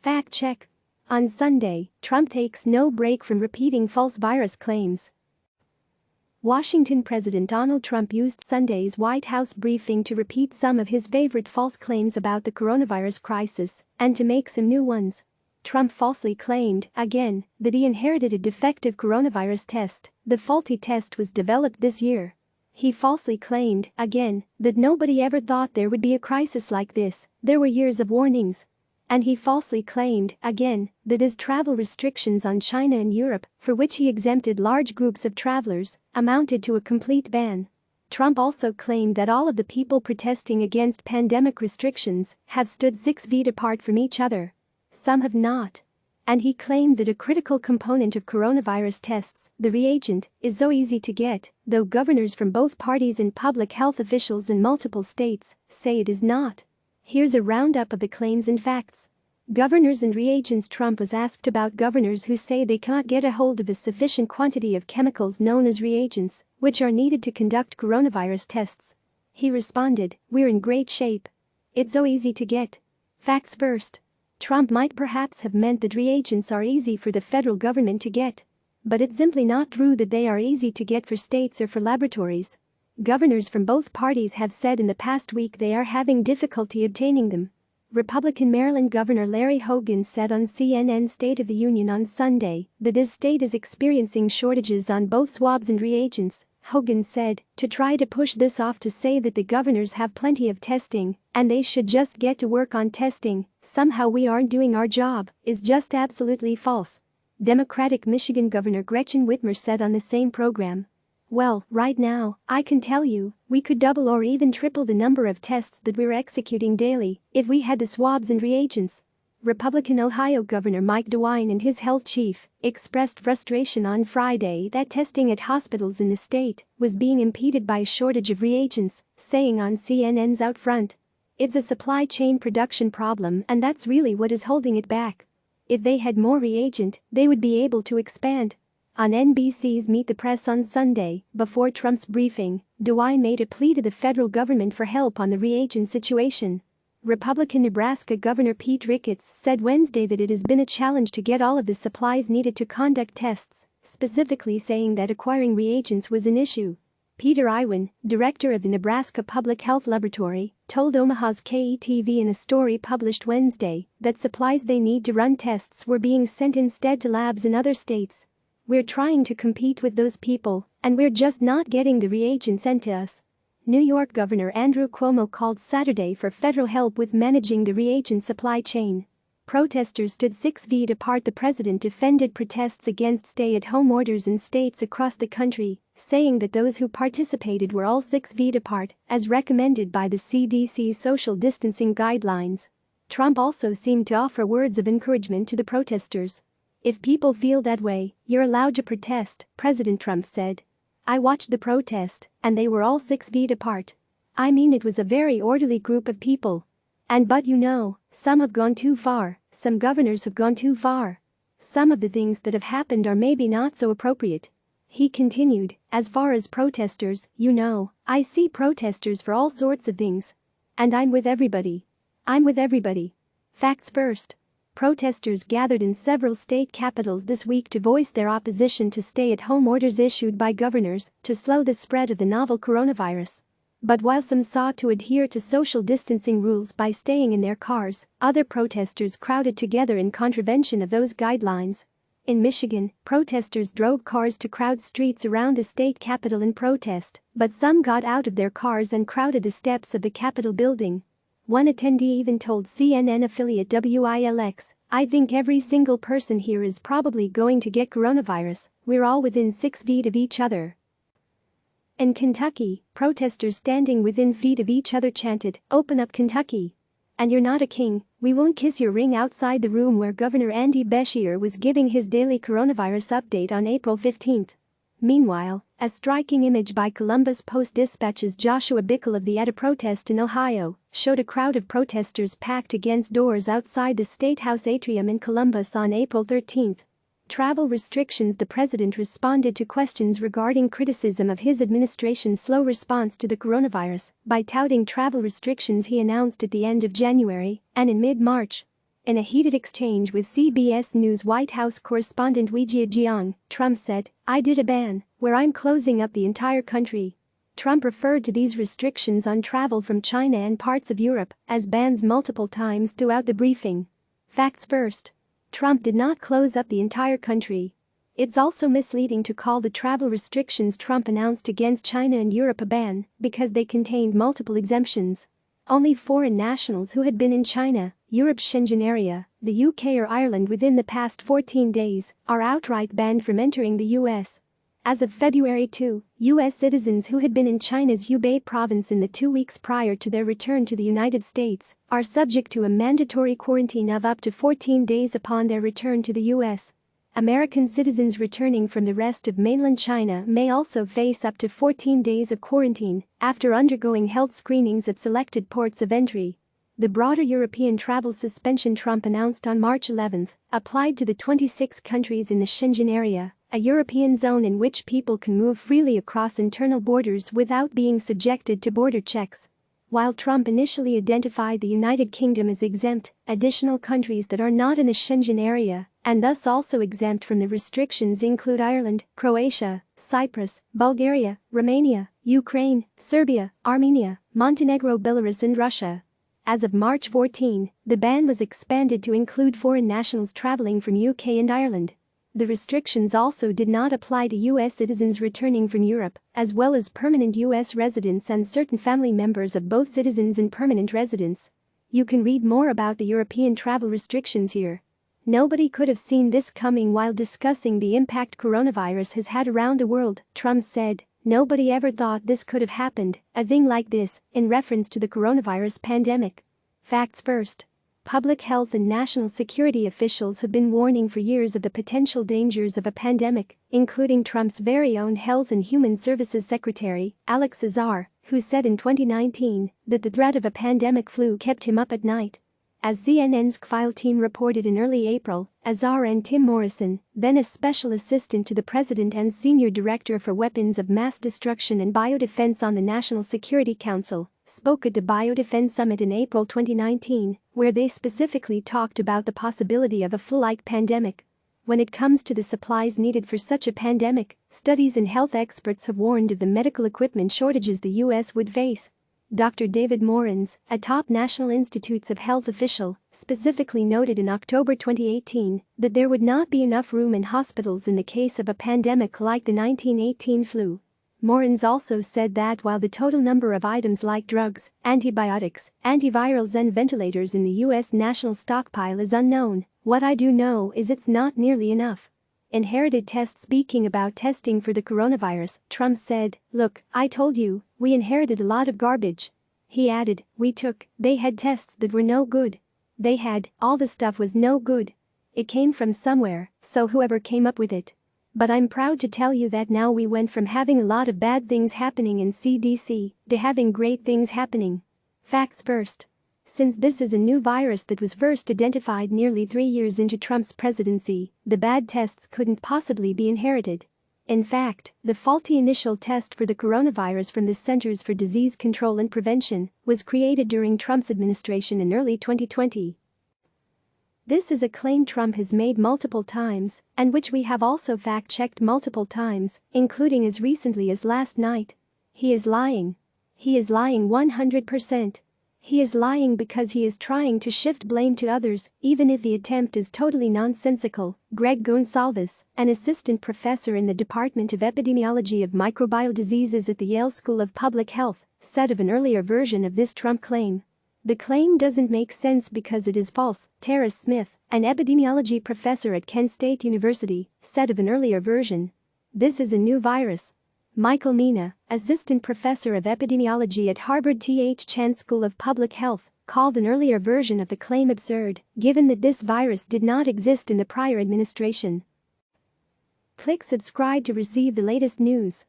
Fact check. On Sunday, Trump takes no break from repeating false virus claims. Washington President Donald Trump used Sunday's White House briefing to repeat some of his favorite false claims about the coronavirus crisis and to make some new ones. Trump falsely claimed, again, that he inherited a defective coronavirus test. The faulty test was developed this year. He falsely claimed, again, that nobody ever thought there would be a crisis like this. There were years of warnings. And he falsely claimed, again, that his travel restrictions on China and Europe, for which he exempted large groups of travelers, amounted to a complete ban. Trump also claimed that all of the people protesting against pandemic restrictions have stood 6 feet apart from each other. Some have not. And he claimed that a critical component of coronavirus tests, the reagent, is so easy to get, though governors from both parties and public health officials in multiple states say it is not. Here's a roundup of the claims and facts. Governors and reagents. Trump was asked about governors who say they can't get a hold of a sufficient quantity of chemicals known as reagents, which are needed to conduct coronavirus tests. He responded, "We're in great shape. It's so easy to get." Facts first. Trump might perhaps have meant that reagents are easy for the federal government to get. But it's simply not true that they are easy to get for states or for laboratories. Governors from both parties have said in the past week they are having difficulty obtaining them. Republican Maryland Governor Larry Hogan said on CNN State of the Union on Sunday that his state is experiencing shortages on both swabs and reagents. Hogan said, to try to push this off to say that the governors have plenty of testing and they should just get to work on testing, somehow we aren't doing our job, is just absolutely false. Democratic Michigan Governor Gretchen Whitmer said on the same program, "Well, right now, I can tell you, we could double or even triple the number of tests that we're executing daily if we had the swabs and reagents." Republican Ohio Governor Mike DeWine and his health chief expressed frustration on Friday that testing at hospitals in the state was being impeded by a shortage of reagents, saying on CNN's Out Front, "It's a supply chain production problem and that's really what is holding it back. If they had more reagent, they would be able to expand." On NBC's Meet the Press on Sunday, before Trump's briefing, DeWine made a plea to the federal government for help on the reagent situation. Republican Nebraska Governor Pete Ricketts said Wednesday that it has been a challenge to get all of the supplies needed to conduct tests, specifically saying that acquiring reagents was an issue. Peter Iwan, director of the Nebraska Public Health Laboratory, told Omaha's KETV in a story published Wednesday that supplies they need to run tests were being sent instead to labs in other states. "We're trying to compete with those people, and we're just not getting the reagents sent to us." New York Governor Andrew Cuomo called Saturday for federal help with managing the reagent supply chain. Protesters stood 6 feet apart. The president defended protests against stay-at-home orders in states across the country, saying that those who participated were all 6 feet apart, as recommended by the CDC's social distancing guidelines. Trump also seemed to offer words of encouragement to the protesters. "If people feel that way, you're allowed to protest," President Trump said. "I watched the protest, and they were all 6 feet apart. I mean, it was a very orderly group of people. But you know, some have gone too far, some governors have gone too far. Some of the things that have happened are maybe not so appropriate." He continued, "As far as protesters, you know, I see protesters for all sorts of things. And I'm with everybody. I'm with everybody." Facts first. Protesters gathered in several state capitals this week to voice their opposition to stay-at-home orders issued by governors to slow the spread of the novel coronavirus. But while some sought to adhere to social distancing rules by staying in their cars, other protesters crowded together in contravention of those guidelines. In Michigan, protesters drove cars to crowd streets around the state capitol in protest, but some got out of their cars and crowded the steps of the Capitol building. One attendee even told CNN affiliate WILX, "I think every single person here is probably going to get coronavirus. We're all within 6 feet of each other." In Kentucky, protesters standing within feet of each other chanted, "Open up Kentucky. And you're not a king, we won't kiss your ring," outside the room where Governor Andy Beshear was giving his daily coronavirus update on April 15. Meanwhile, a striking image by Columbus Post-Dispatch's Joshua Bickle of the at a protest in Ohio showed a crowd of protesters packed against doors outside the State House atrium in Columbus on April 13. Travel restrictions. The president responded to questions regarding criticism of his administration's slow response to the coronavirus by touting travel restrictions he announced at the end of January and in mid-March. In a heated exchange with CBS News White House correspondent Weijia Jiang, Trump said, "I did a ban, where I'm closing up the entire country." Trump referred to these restrictions on travel from China and parts of Europe as bans multiple times throughout the briefing. Facts first. Trump did not close up the entire country. It's also misleading to call the travel restrictions Trump announced against China and Europe a ban because they contained multiple exemptions. Only foreign nationals who had been in China, Europe's Schengen area, the UK or Ireland within the past 14 days are outright banned from entering the US. As of February 2, U.S. citizens who had been in China's Hubei province in the 2 weeks prior to their return to the United States are subject to a mandatory quarantine of up to 14 days upon their return to the U.S. American citizens returning from the rest of mainland China may also face up to 14 days of quarantine after undergoing health screenings at selected ports of entry. The broader European travel suspension Trump announced on March 11 applied to the 26 countries in the Schengen area, a European zone in which people can move freely across internal borders without being subjected to border checks. While Trump initially identified the United Kingdom as exempt, additional countries that are not in the Schengen area and thus also exempt from the restrictions include Ireland, Croatia, Cyprus, Bulgaria, Romania, Ukraine, Serbia, Armenia, Montenegro, Belarus and Russia. As of March 14, the ban was expanded to include foreign nationals traveling from UK and Ireland. The restrictions also did not apply to U.S. citizens returning from Europe, as well as permanent U.S. residents and certain family members of both citizens and permanent residents. You can read more about the European travel restrictions here. Nobody could have seen this coming while discussing the impact coronavirus has had around the world, Trump said. Nobody ever thought this could have happened, a thing like this, in reference to the coronavirus pandemic. Facts first. Public health and national security officials have been warning for years of the potential dangers of a pandemic, including Trump's very own Health and Human Services Secretary, Alex Azar, who said in 2019 that the threat of a pandemic flu kept him up at night. As CNN's file team reported in early April, Azar and Tim Morrison, then a special assistant to the president and senior director for weapons of mass destruction and biodefense on the National Security Council, spoke at the Biodefense Summit in April 2019, where they specifically talked about the possibility of a flu-like pandemic. When it comes to the supplies needed for such a pandemic, studies and health experts have warned of the medical equipment shortages the U.S. would face. Dr. David Morens, a top National Institutes of Health official, specifically noted in October 2018 that there would not be enough room in hospitals in the case of a pandemic like the 1918 flu. Morens also said that while the total number of items like drugs, antibiotics, antivirals and ventilators in the U.S. national stockpile is unknown, what I do know is it's not nearly enough. Inherited tests. Speaking about testing for the coronavirus, Trump said, "Look, I told you, we inherited a lot of garbage." He added, they had tests that were no good. All the stuff was no good. It came from somewhere, so whoever came up with it. But I'm proud to tell you that now we went from having a lot of bad things happening in CDC to having great things happening. Facts first. Since this is a new virus that was first identified nearly 3 years into Trump's presidency, the bad tests couldn't possibly be inherited. In fact, the faulty initial test for the coronavirus from the Centers for Disease Control and Prevention was created during Trump's administration in early 2020. This is a claim Trump has made multiple times, and which we have also fact-checked multiple times, including as recently as last night. He is lying. He is lying 100%. He is lying because he is trying to shift blame to others, even if the attempt is totally nonsensical, Greg Gonsalves, an assistant professor in the Department of Epidemiology of Microbial Diseases at the Yale School of Public Health, said of an earlier version of this Trump claim. The claim doesn't make sense because it is false, Tara Smith, an epidemiology professor at Kent State University, said of an earlier version. This is a new virus. Michael Mina, assistant professor of epidemiology at Harvard T.H. Chan School of Public Health, called an earlier version of the claim absurd, given that this virus did not exist in the prior administration. Click subscribe to receive the latest news.